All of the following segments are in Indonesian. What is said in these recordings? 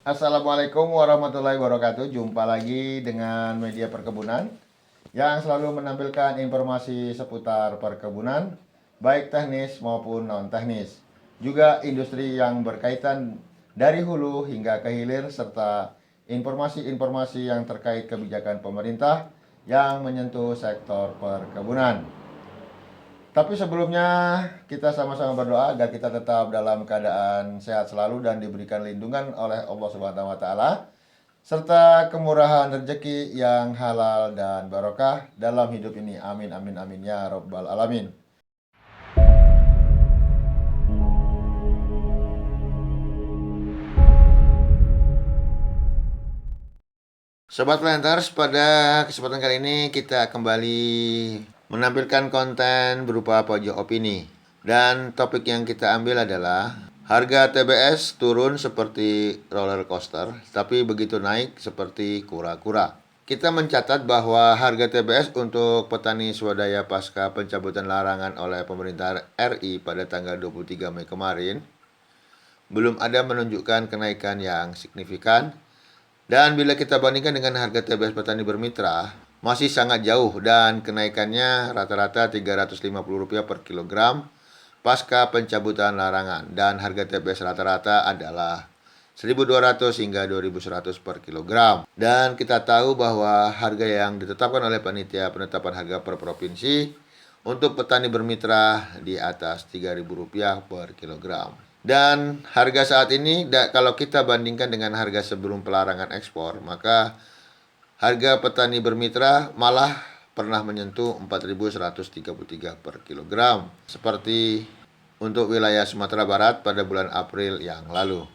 Assalamualaikum warahmatullahi wabarakatuh. Jumpa lagi dengan media perkebunan yang selalu menampilkan informasi seputar perkebunan, baik teknis maupun non-teknis. Juga industri yang berkaitan dari hulu hingga ke hilir, serta informasi-informasi yang terkait kebijakan pemerintah yang menyentuh sektor perkebunan. Tapi sebelumnya kita sama-sama berdoa agar kita tetap dalam keadaan sehat selalu dan diberikan lindungan oleh Allah Subhanahu wa taala serta kemurahan rezeki yang halal dan barokah dalam hidup ini. Amin amin amin ya rabbal alamin. Sobat Planters, pada kesempatan kali ini kita kembali menampilkan konten berupa pojok opini. Dan topik yang kita ambil adalah harga TBS turun seperti roller coaster, tapi begitu naik seperti kura-kura. Kita mencatat bahwa harga TBS untuk petani swadaya pasca pencabutan larangan oleh pemerintah RI pada tanggal 23 Mei kemarin belum ada menunjukkan kenaikan yang signifikan. Dan bila kita bandingkan dengan harga TBS petani bermitra, masih sangat jauh dan kenaikannya rata-rata Rp350 per kilogram pasca pencabutan larangan. Dan harga TBS rata-rata adalah 1.200 hingga 2.100 per kilogram. Dan kita tahu bahwa harga yang ditetapkan oleh panitia penetapan harga per provinsi untuk petani bermitra di atas Rp3.000 per kilogram. Dan harga saat ini kalau kita bandingkan dengan harga sebelum pelarangan ekspor, maka harga petani bermitra malah pernah menyentuh Rp4.133 per kilogram, seperti untuk wilayah Sumatera Barat pada bulan April yang lalu.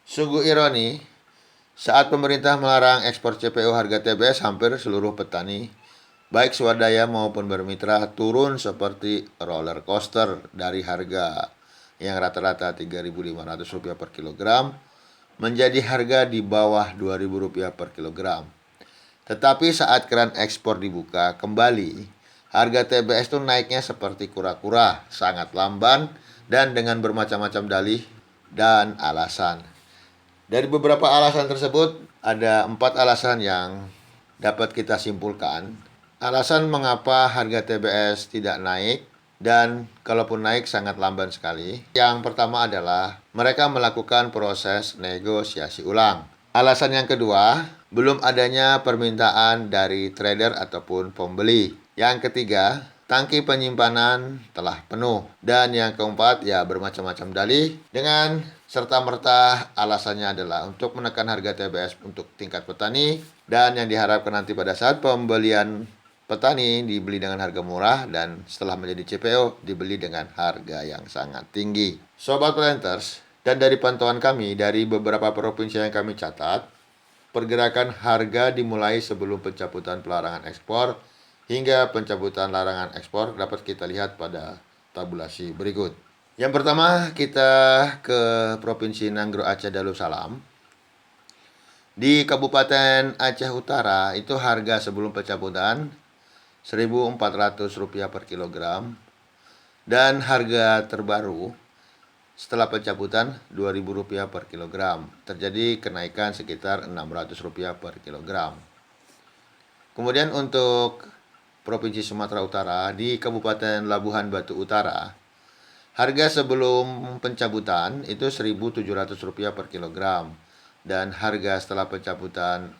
Sungguh ironi, saat pemerintah melarang ekspor CPO, harga TBS hampir seluruh petani, baik swadaya maupun bermitra, turun seperti roller coaster dari harga yang rata-rata Rp3.500 per kilogram menjadi harga di bawah Rp2.000 per kilogram. Tetapi saat keran ekspor dibuka kembali, harga TBS itu naiknya seperti kura-kura, sangat lamban dan dengan bermacam-macam dalih dan alasan. Dari beberapa alasan tersebut, ada 4 alasan yang dapat kita simpulkan. Alasan mengapa harga TBS tidak naik, dan kalaupun naik sangat lamban sekali. Yang pertama adalah mereka melakukan proses negosiasi ulang. Alasan yang kedua, belum adanya permintaan dari trader ataupun pembeli. Yang ketiga, tangki penyimpanan telah penuh. Dan yang keempat, bermacam-macam dalih dengan serta-merta alasannya adalah untuk menekan harga TBS untuk tingkat petani, dan yang diharapkan nanti pada saat pembelian petani dibeli dengan harga murah dan setelah menjadi CPO dibeli dengan harga yang sangat tinggi. Sobat Planters, dan dari pantauan kami dari beberapa provinsi yang kami catat, pergerakan harga dimulai sebelum pencabutan pelarangan ekspor hingga pencabutan larangan ekspor dapat kita lihat pada tabulasi berikut. Yang pertama kita ke Provinsi Nanggro Aceh Darussalam. Di Kabupaten Aceh Utara itu harga sebelum pencabutan Rp1.400 per kilogram, dan harga terbaru setelah pencabutan Rp2.000 per kilogram. Terjadi kenaikan sekitar Rp600 per kilogram. Kemudian untuk Provinsi Sumatera Utara, di Kabupaten Labuhan Batu Utara, harga sebelum pencabutan itu Rp1.700 per kilogram, dan harga setelah pencabutan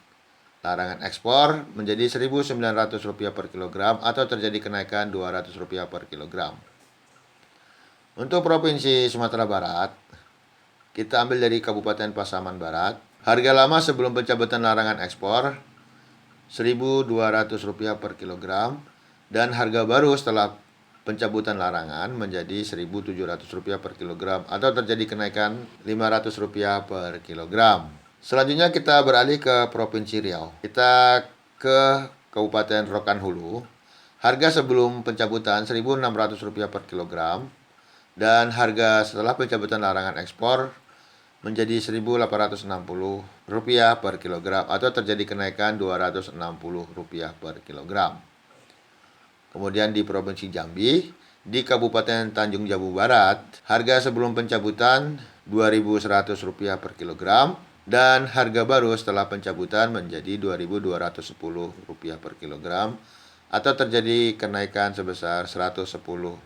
larangan ekspor menjadi Rp1.900 per kilogram atau terjadi kenaikan Rp200 per kilogram. Untuk Provinsi Sumatera Barat, kita ambil dari Kabupaten Pasaman Barat. Harga lama sebelum pencabutan larangan ekspor Rp1.200 per kilogram, dan harga baru setelah pencabutan larangan menjadi Rp1.700 per kilogram atau terjadi kenaikan Rp500 per kilogram. Selanjutnya kita beralih ke Provinsi Riau. Kita ke Kabupaten Rokan Hulu. Harga sebelum pencabutan Rp1.600 per kilogram, dan harga setelah pencabutan larangan ekspor menjadi Rp1.860 per kilogram atau terjadi kenaikan Rp260 per kilogram. Kemudian di Provinsi Jambi, di Kabupaten Tanjung Jabung Barat, harga sebelum pencabutan Rp2.100 per kilogram, dan harga baru setelah pencabutan menjadi Rp2.210 per kilogram atau terjadi kenaikan sebesar Rp110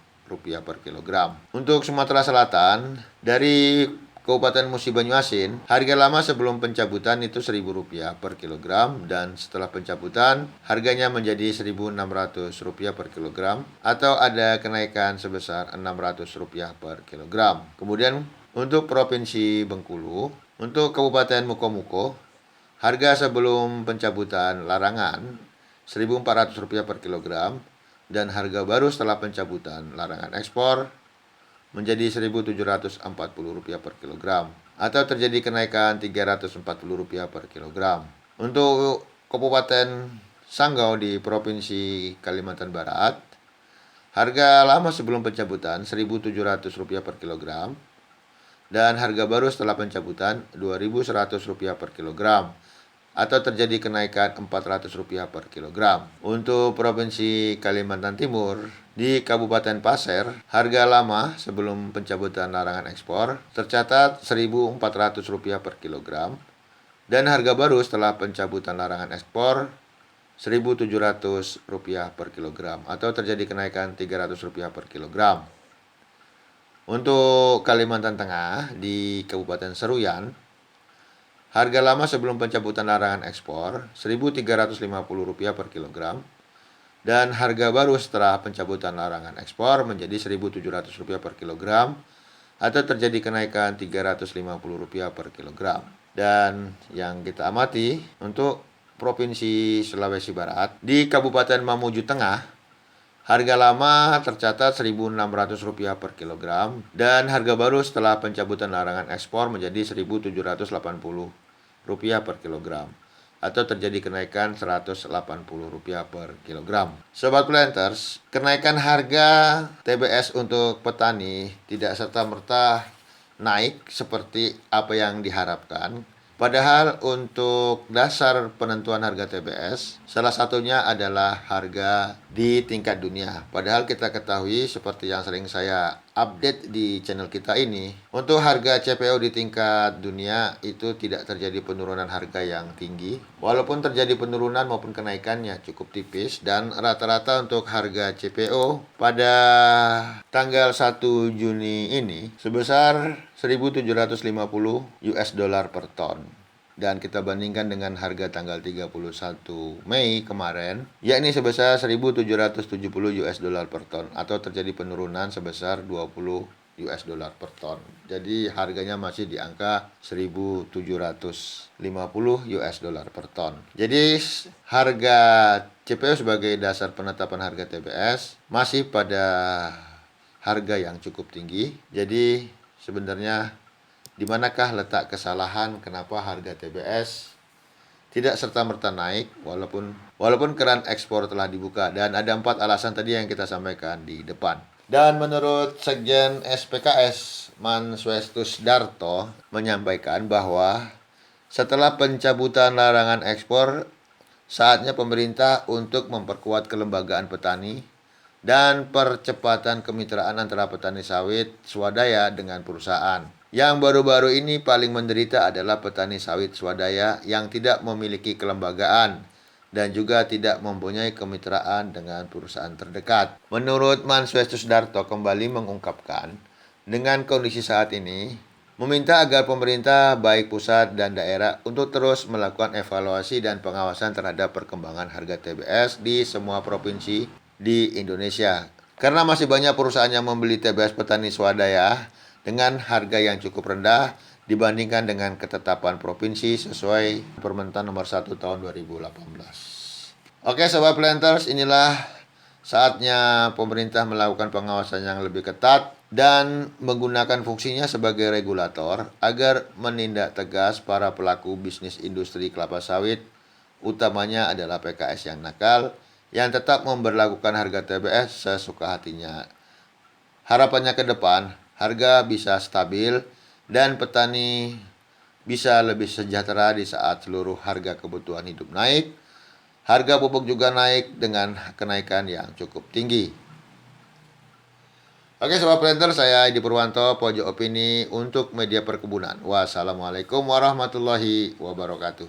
per kilogram. Untuk Sumatera Selatan, dari Kabupaten Musi Banyuasin, harga lama sebelum pencabutan itu Rp1.000 per kilogram dan setelah pencabutan harganya menjadi Rp1.600 per kilogram atau ada kenaikan sebesar Rp600 per kilogram. Kemudian untuk Provinsi Bengkulu, untuk Kabupaten Mukomuko, harga sebelum pencabutan larangan Rp1.400 per kilogram dan harga baru setelah pencabutan larangan ekspor menjadi Rp1.740 per kilogram atau terjadi kenaikan Rp340 per kilogram. Untuk Kabupaten Sanggau di Provinsi Kalimantan Barat, harga lama sebelum pencabutan Rp1.700 per kilogram dan harga baru setelah pencabutan Rp2.100 per kilogram atau terjadi kenaikan Rp400 per kilogram. Untuk Provinsi Kalimantan Timur, di Kabupaten Pasir, harga lama sebelum pencabutan larangan ekspor tercatat Rp1.400 per kilogram dan harga baru setelah pencabutan larangan ekspor Rp1.700 per kilogram atau terjadi kenaikan Rp300 per kilogram. Untuk Kalimantan Tengah, di Kabupaten Seruyan, harga lama sebelum pencabutan larangan ekspor Rp1.350 per kilogram dan harga baru setelah pencabutan larangan ekspor menjadi Rp1.700 per kilogram atau terjadi kenaikan Rp350 per kilogram. Dan yang kita amati untuk Provinsi Sulawesi Barat, di Kabupaten Mamuju Tengah, harga lama tercatat Rp1.600 per kilogram dan harga baru setelah pencabutan larangan ekspor menjadi Rp1.780 per kilogram atau terjadi kenaikan Rp180 per kilogram. Sobat Planters, kenaikan harga TBS untuk petani tidak serta-merta naik seperti apa yang diharapkan. Padahal untuk dasar penentuan harga TBS, salah satunya adalah harga di tingkat dunia. Padahal kita ketahui seperti yang sering saya update di channel kita ini, untuk harga CPO di tingkat dunia itu tidak terjadi penurunan harga yang tinggi. Walaupun terjadi penurunan maupun kenaikannya cukup tipis dan rata-rata untuk harga CPO pada tanggal 1 Juni ini sebesar 1.750 US dollar per ton. Dan kita bandingkan dengan harga tanggal 31 Mei kemarin, yakni sebesar 1.770 US dollar per ton atau terjadi penurunan sebesar 20 US dollar per ton. Jadi harganya masih di angka 1.750 US dollar per ton. Jadi harga CPO sebagai dasar penetapan harga TBS masih pada harga yang cukup tinggi. Jadi sebenarnya di manakah letak kesalahan kenapa harga TBS tidak serta-merta naik walaupun keran ekspor telah dibuka, dan ada 4 alasan tadi yang kita sampaikan di depan. Dan menurut Sekjen SPKS Manswestus Darto menyampaikan bahwa setelah pencabutan larangan ekspor, saatnya pemerintah untuk memperkuat kelembagaan petani dan percepatan kemitraan antara petani sawit swadaya dengan perusahaan. Yang baru-baru ini paling menderita adalah petani sawit swadaya yang tidak memiliki kelembagaan dan juga tidak mempunyai kemitraan dengan perusahaan terdekat. Menurut Manswestus Darto kembali mengungkapkan, dengan kondisi saat ini, meminta agar pemerintah baik pusat dan daerah untuk terus melakukan evaluasi dan pengawasan terhadap perkembangan harga TBS di semua provinsi di Indonesia. Karena masih banyak perusahaan yang membeli TBS petani swadaya dengan harga yang cukup rendah dibandingkan dengan ketetapan provinsi sesuai Permentan nomor 1 tahun 2018. Oke Sobat Planters, inilah saatnya pemerintah melakukan pengawasan yang lebih ketat dan menggunakan fungsinya sebagai regulator agar menindak tegas para pelaku bisnis industri kelapa sawit, utamanya adalah PKS yang nakal, yang tetap memberlakukan harga TBS sesuka hatinya. Harapannya ke depan, harga bisa stabil dan petani bisa lebih sejahtera di saat seluruh harga kebutuhan hidup naik. Harga pupuk juga naik dengan kenaikan yang cukup tinggi. Oke Sobat Planter, saya Edi Purwanto, Pojok Opini untuk Media Perkebunan. Wassalamualaikum warahmatullahi wabarakatuh.